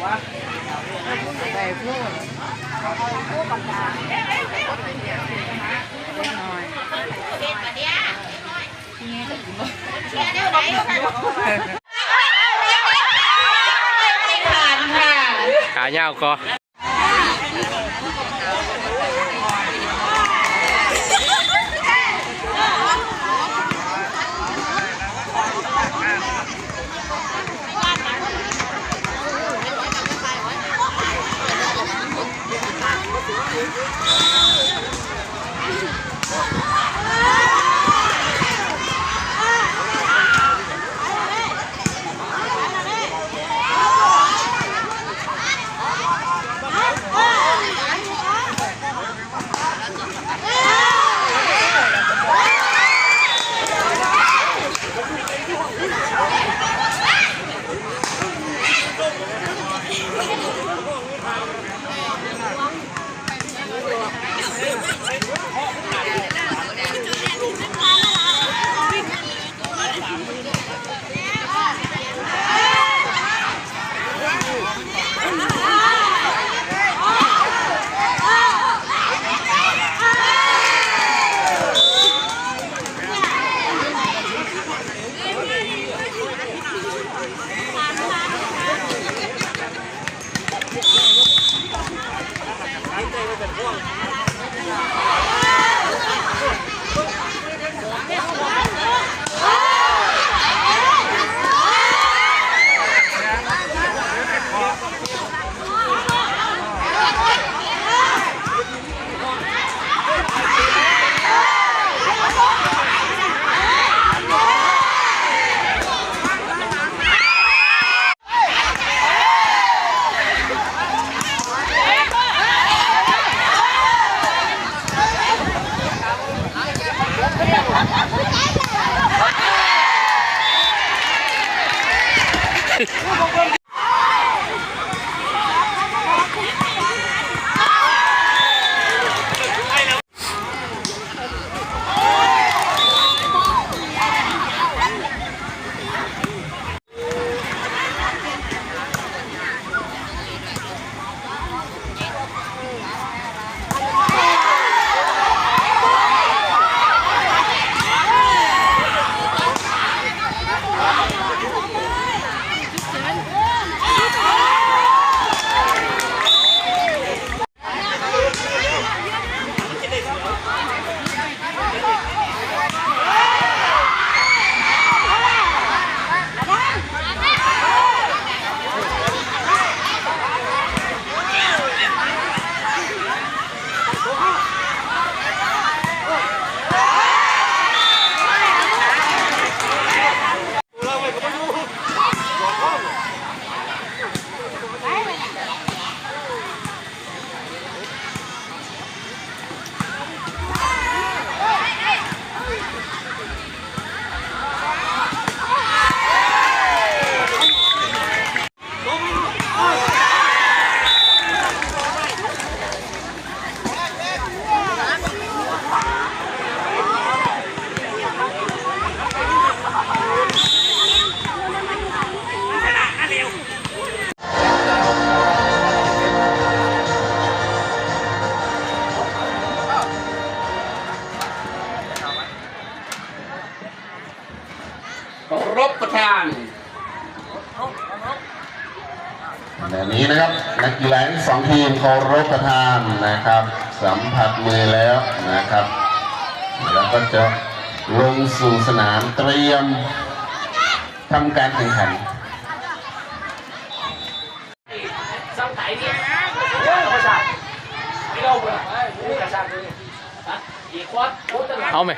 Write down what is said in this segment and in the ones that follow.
ใส่พูดพูดปากกาเล็กน้อยขาเงาก็รบประทานแบบนี้นะครับนักกีฬาทั้งสองทีมเคารพประทานนะครับสัมผัสมือแล้วนะครับแล้วก็จะลงสู่สนามเตรียมทำการแข่งขันเอาไหม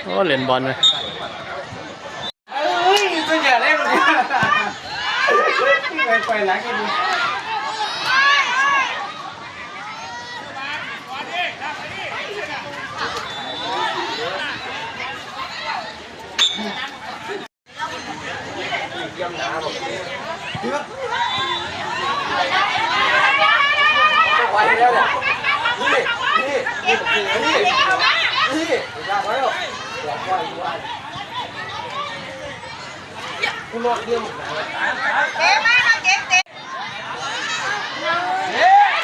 โอ้เล่นบอลเลยตัวใหญ่ได้หมดเลยไปหลังกันดูไปแล้วเนี่ยนี่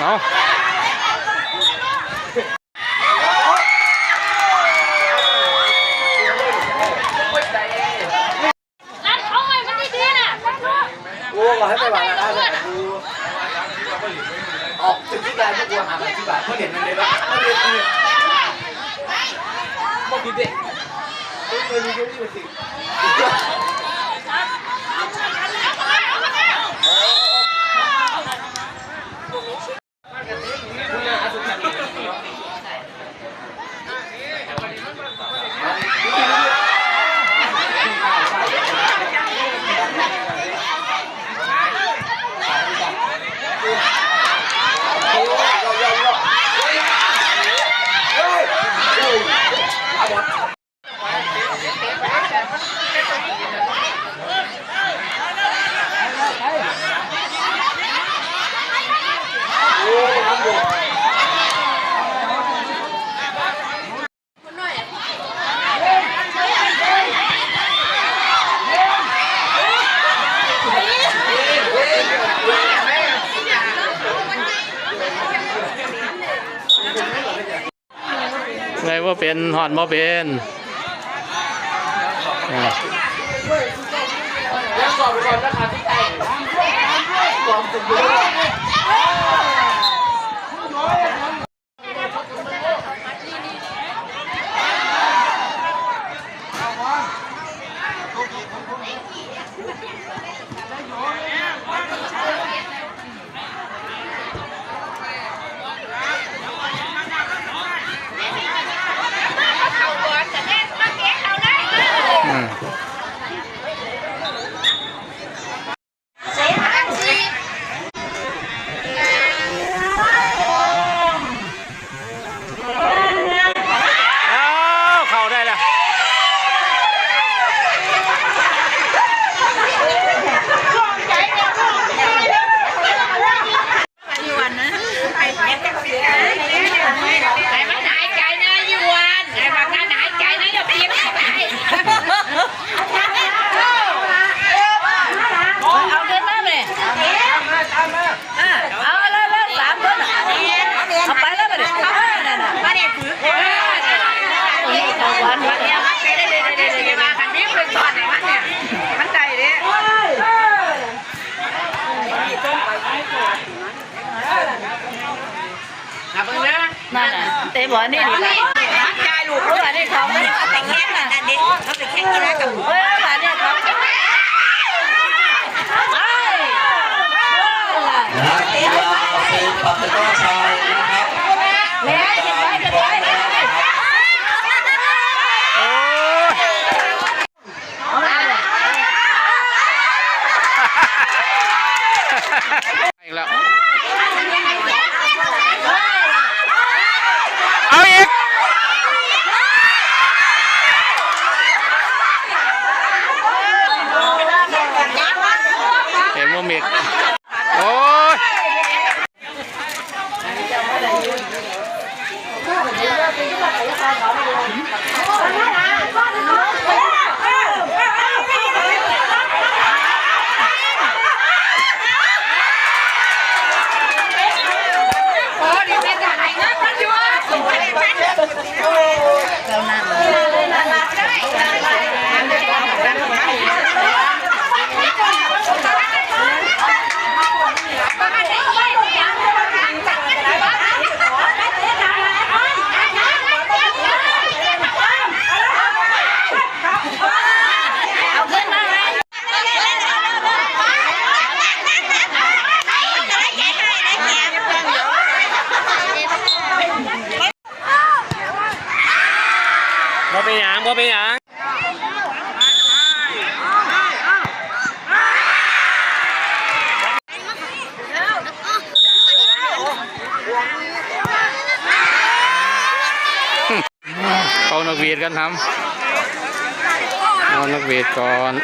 เอา ร้านเขาไงมันดีๆน่ะ โอ้เราให้ไปวางได้เลยออกถึงที่การพวกกูหาที่บาทเพราะเห็นมันเลยว่าไม่เรียนคือพวกเด็กไม่มีเรื่องนี้สิไงว่าเป็นหอดบ่เป็นอ่า แล้วสอบไปก่อนนะคะที่ใจสอบสมบูรอืมเอาเข้าได้แล้ว อยู่วันนะไอ้มันหายใจนะอยู่วันไอ้บางงานหายใจนะอย่าเพี้ยนไปเอาเดินมาเลยเอาเลยสามคนเอาไปแล้วมาเลยนั่นน่ะมาเด็กฝืนวันเนี่ยมันไปได้มาคันนี้เป็นตอนไหนมันเนี่ยมันใจเด้นั่นน่ะเตะบอลนี่ดีละใจลูกเขาแบบนี้เขาไม่ไปแข่งน่ะเด็กเขาไปแข่งกีฬากับเฮ้ยแบบนี้เขานักกีฬาเป็นปัตตาชายนะครับ แม่เห็นไหมโอ้อีกแล้วเอาอีกเห็นว่ามีโอ้ยบ่เป็นหยังบ่เป็นหยังเอานักเวียดกันทำเอานักเวียดก่อน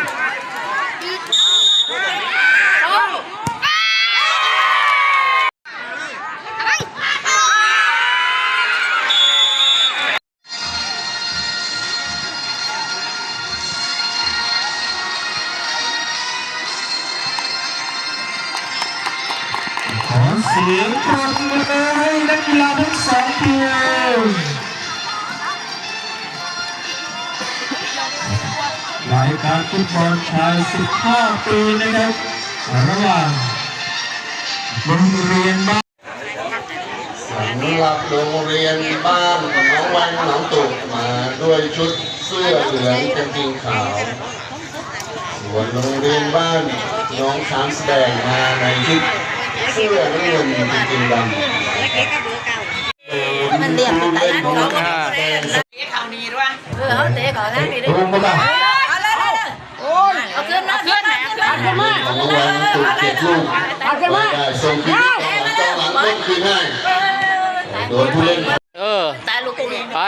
รายการฟุตบอลชาย15 ปีนะครับระหว่างโรงเรียนบ้าน สำหรับโรงเรียนบ้านหนองวังหนองตุกมาด้วยชุดเสื้อเหลืองกางเกงขาวส่วนโรงเรียนบ้านน้องช้างแสดงมาในชุดเสื้อน้ำเงินกางเกงดำ มันเรียกไปไหนเขา อ่า เขานี้ด้วย เขาเตะก่อนนะดีดิ รุมเข้ามา เอาเลยโอ้ยเอาขึ้นมาขึ้นมาขึ้นมา ของน้องวังตุกเก็บลูกไว้ได้ส่งคืนต้องหลังต้นคืนให้โดนผู้เล่น ตายลูกกู ไป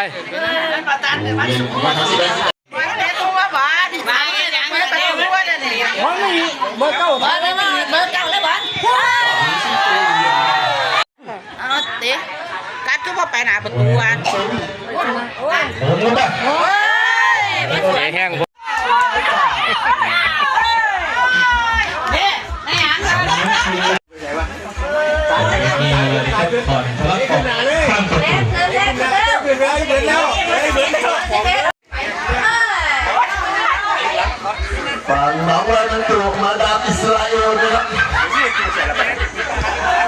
มาตัน ผู้เล่นมาทำแสดง มาเด็กตัวบ้าดิมาอย่างไม่เป็นตัวว่าเนี่ยมันไม่เบอร์เก้า เบอร์เลยเบอร์เก้าเลยบอลเอาเตะ กัดก็พอไปหน้าประตูอ่ะ ผมรู้ป่ะ โอ้ย เตะแห้ง เนี่ยไอ้หางเรา ก่อนทะเลาะกันข้ามประตู ฝั่งน้องวังตุกมาดามอิสราเอลนะครับ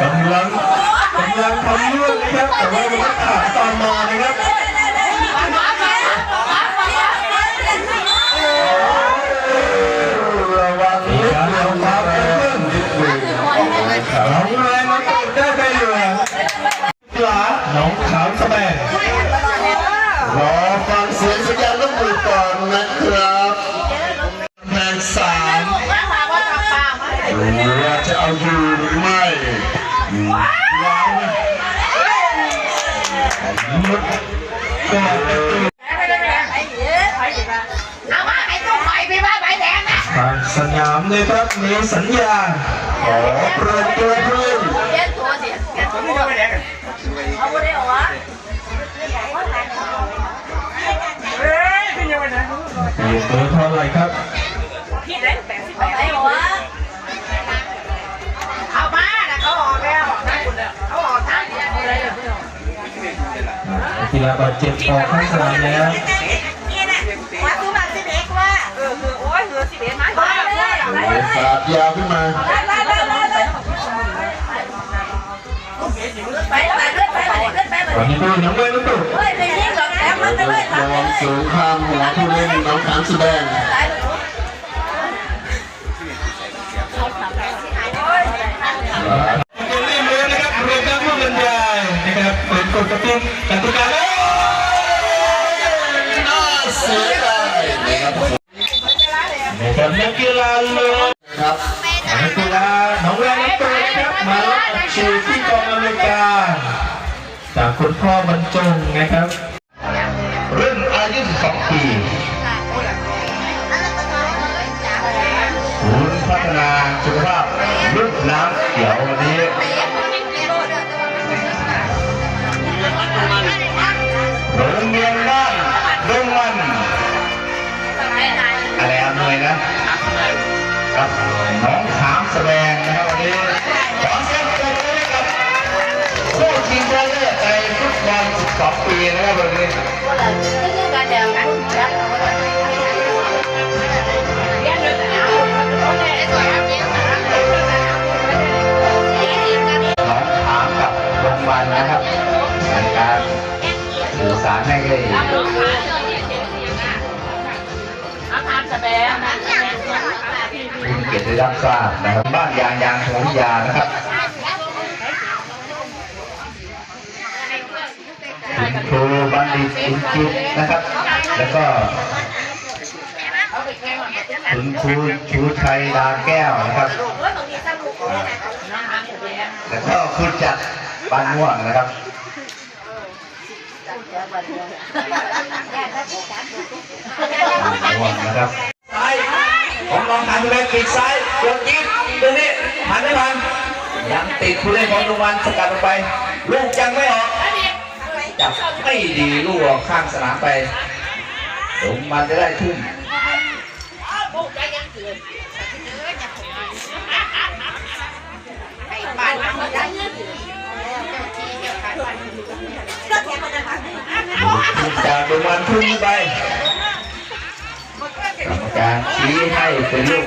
กำลังทำเรื่องนะครับแต่ว่ามันขาดตอนมานะครับระวังนิด การ เดียว เอา ค ค รั วาม บ เป็นเพื่อนน้องแรงมันได้ไปเหลือปลาน้องขาวสแบง รอฟังเสียงสัญญาณลูกมือก่อนนะครับแมนสามว่าจะเอาอยู่หรือไม่ว้าวมุดก่อนประตู เอามาไอ้ตัวไฟไปบ้าใบแดงนะ ทางสนามนะครับมีสัญญาณ ขอเปิดตัวเพื่อน เย็นตัวสิเอาไปได้เหรอวะ เปลี่ยนตัวเท่าไหร่ครับ ไอ้หัว เอามาแล้วเขาออกแล้วเขาออกทั้ง กีฬาบาดเจ็บออกข้างสนามแล้ว ว่าคือแบบสิเด็กว่าคือโอ้ยคือสิเด็กไหมบ้าเลย สาดยาวขึ้นมา ไป ตอนนี้ดูน้องเว้ยลูกตุ๊ก เฮ้ยไปยิงดอกแอมมันไปเลย บอลสูงข้ามหัวผู้เล่นน้องขามแสดง เล่นเลยนะครับเรียนการผู้บรรยายนะครับเป็นกฎกติกาแล้ว น่าเสียดายนะครับ นะครับนักกีฬาเลย ครับ นักกีฬาน้องแรงลูกตุ๊กนะครับมารับอัดฉีดที่กองอำนวยการจากคุณพ่อบรรจงนะครับ รุ่นอายุ12 ปีศูนย์พัฒนาสุขภาพรุ่นน้ำเขียววันนี้โรงเรียนบ้านดงมันอะไรอำนวยนะครับน้องขามแสดงนะครับวันนี้ขอเสียงปรบมือให้กับผู้ชิงชนะเลิศในฟุตบอล12 ปีนะครับวันนี้ น้องถามกับโรงพยาบาลนะครับในการสื่อสารให้คุณเกียรติรับทราบนะครับบ้านยางโหงยานะครับคุณครูบัณฑิตคุณจิตนะครับ แล้วก็คุณครูชูชัยดาแก้วนะครับ แล้วก็คุณจักรบ้านม่วงนะครับ ม่วงนะครับ ซ้ายผมลองทำผู้เล่นปีกซ้ายยกยิงตรงนี้หันไม่ทันยังติดผู้เล่นของโรงพยาบาลสกัดลงไป ลูกยังไม่ออกจับไม่ดีลูกออกข้างสนามไปโรงพยาบาลจะได้ทุ่มจากโรงพยาบาลทุ่มไปกรรม รมการชี้ให้เป็นลูก